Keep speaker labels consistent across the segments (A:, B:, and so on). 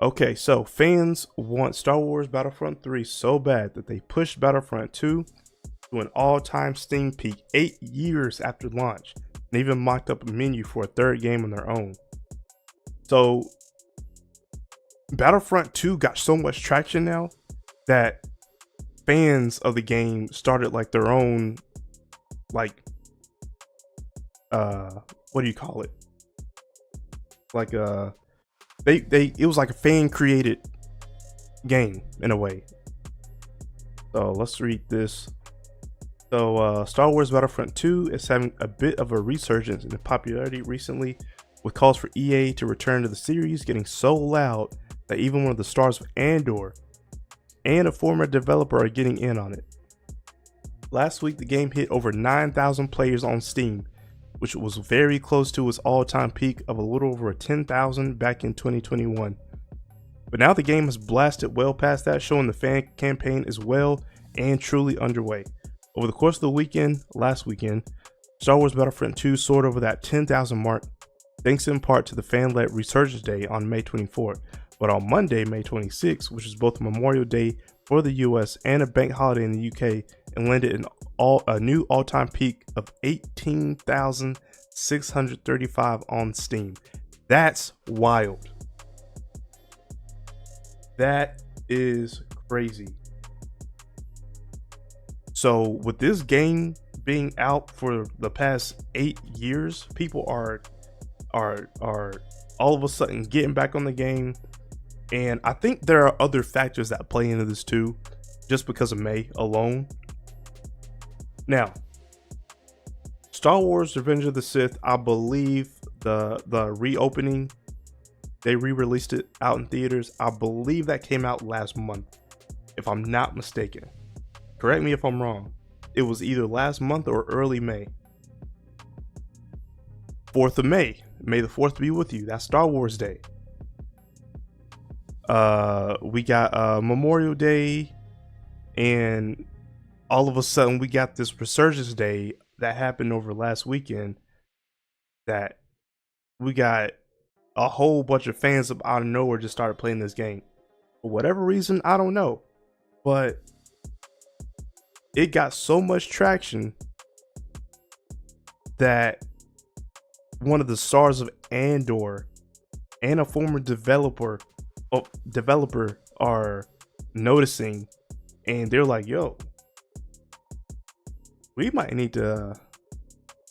A: Okay, so fans want Star Wars Battlefront 3 so bad that they pushed Battlefront 2 to an all-time Steam peak 8 years after launch, and even mocked up a menu for a third game on their own. So Battlefront 2 got so much traction now that fans of the game started like their own, like what do you call it? Like they it was like a fan created game in a way. So let's read this. So Star Wars Battlefront 2 is having a bit of a resurgence in popularity recently, with calls for EA to return to the series getting so loud that even one of the stars of Andor and a former developer are getting in on it. Last week the game hit over 9,000 players on Steam, which was very close to its all-time peak of a little over 10,000 back in 2021. But now the game has blasted well past that, showing the fan campaign is well and truly underway. Over the course of the weekend, last weekend, Star Wars Battlefront 2 soared over that 10,000 mark, thanks in part to the fan-led Resurgence Day on May 24th. But on Monday, May 26th, which is both Memorial Day for the US and a bank holiday in the UK, and landed a new all-time peak of 18,635 on Steam. That's wild. That is crazy. So with this game being out for the past 8 years, people are all of a sudden getting back on the game. And I think there are other factors that play into this too, just because of May alone. Now, Star Wars Revenge of the Sith, I believe the reopening, they re-released it out in theaters. I believe that came out last month, if I'm not mistaken. Correct me if I'm wrong. It was either last month or early May. 4th of May. May the 4th be with you. That's Star Wars Day. We got Memorial Day, and all of a sudden we got this Resurgence Day that happened over last weekend, that we got a whole bunch of fans out of nowhere just started playing this game. For whatever reason, I don't know, but it got so much traction that one of the stars of Andor and a former developer are noticing, and they're like, yo, we might need to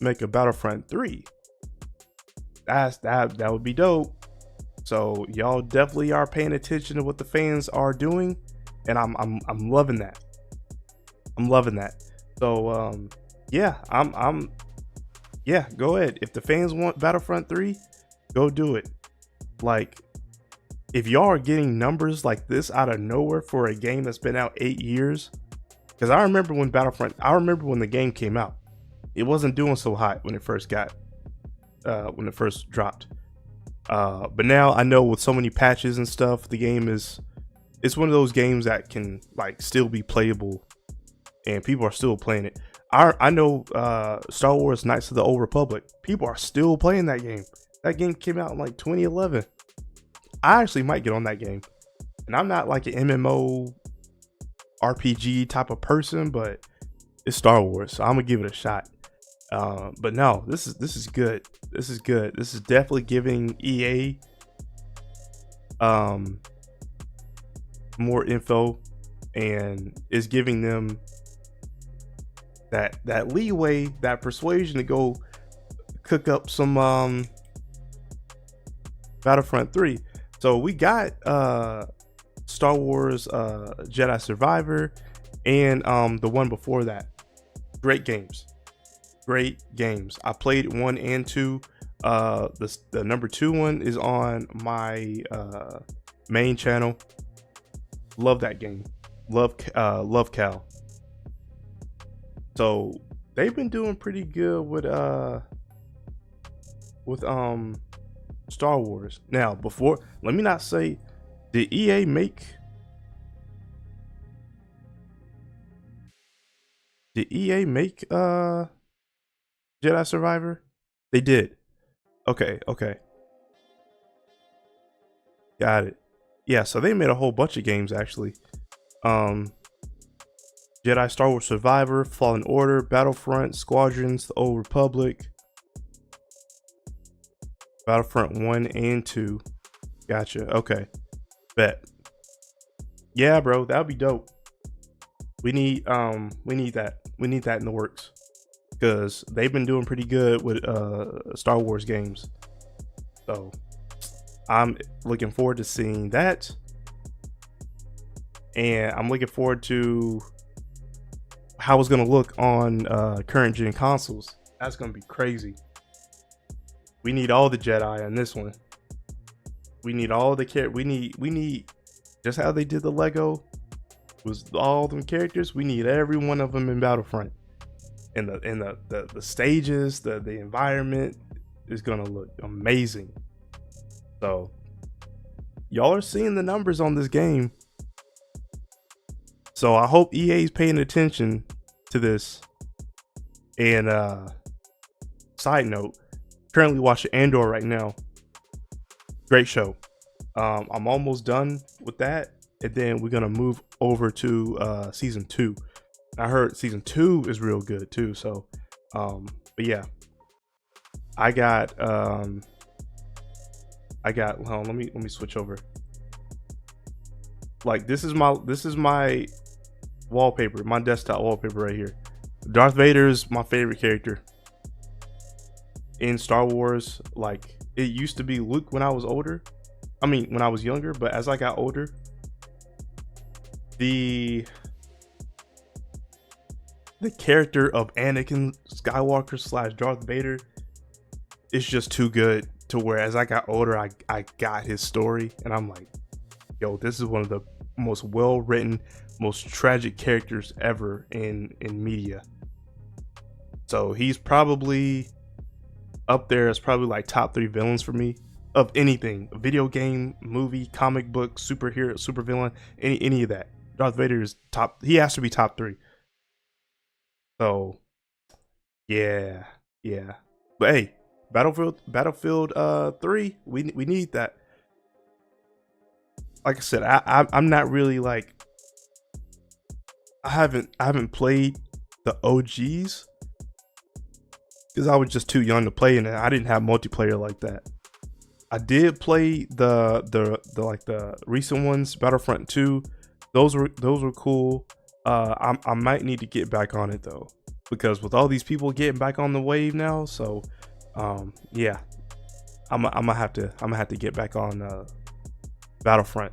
A: make a Battlefront 3. That would be dope. So y'all definitely are paying attention to what the fans are doing, and I'm loving that. I'm loving that. So yeah, yeah, go ahead. If the fans want Battlefront 3, go do it. Like, if y'all are getting numbers like this out of nowhere for a game that's been out 8 years, because I remember when the game came out, it wasn't doing so hot when it first dropped. But now I know with so many patches and stuff, the game it's one of those games that can like still be playable, and people are still playing it. I know Star Wars Knights of the Old Republic, people are still playing that game. That game came out in like 2011. I actually might get on that game, and I'm not like an MMO RPG type of person, but it's Star Wars, so I'm gonna give it a shot. But no, this is good. This is good. This is definitely giving EA more info, and is giving them that leeway, that persuasion to go cook up some Battlefront 3. So we got Star Wars Jedi Survivor, and the one before that. Great games. I played 1 and 2. The number 2 one is on my main channel. Love that game. Love Cal. So they've been doing pretty good with Star Wars. Now, let me not say, did EA make Jedi Survivor? They did. Okay. Got it. yeah, so they made a whole bunch of games actually. Jedi Star Wars Survivor, Fallen Order, Battlefront, Squadrons, The Old Republic, Battlefront 1 and 2. Gotcha. Okay. Bet. Yeah, bro, that would be dope. We need that. We need that in the works. Because they've been doing pretty good with Star Wars games. So I'm looking forward to seeing that. And I'm looking forward to how it's gonna look on current gen consoles. That's gonna be crazy. We need all the Jedi on this one. We need all the we need just how they did the Lego was all them characters. We need every one of them in Battlefront. And the stages, the environment is gonna look amazing. So y'all are seeing the numbers on this game. So I hope EA is paying attention to this. And side note, currently watching Andor right now. Great show. I'm almost done with that, and then we're gonna move over to season 2. I heard season 2 is real good too. So, but yeah, I got. Hold on, let me switch over. Like this is my wallpaper, my desktop wallpaper right here. Darth Vader is my favorite character in Star Wars. Like it used to be Luke when I was older. I mean, when I was younger, but as I got older, the character of Anakin Skywalker / Darth Vader is just too good to where as I got older, I got his story and I'm like, yo, this is one of the most well-written, most tragic characters ever in media. So he's probably up there as probably like top 3 villains for me of anything, a video game, movie, comic book, superhero, supervillain, any of that. Darth Vader is top. He has to be top 3. So yeah. But hey, Battlefield 3, we need that. Like I said, I'm not really like, I haven't played the OGs because I was just too young to play, and I didn't have multiplayer like that. I did play the recent ones, Battlefront 2. Those were cool. I might need to get back on it though, because with all these people getting back on the wave now, so yeah, I'm gonna have to get back on Battlefront.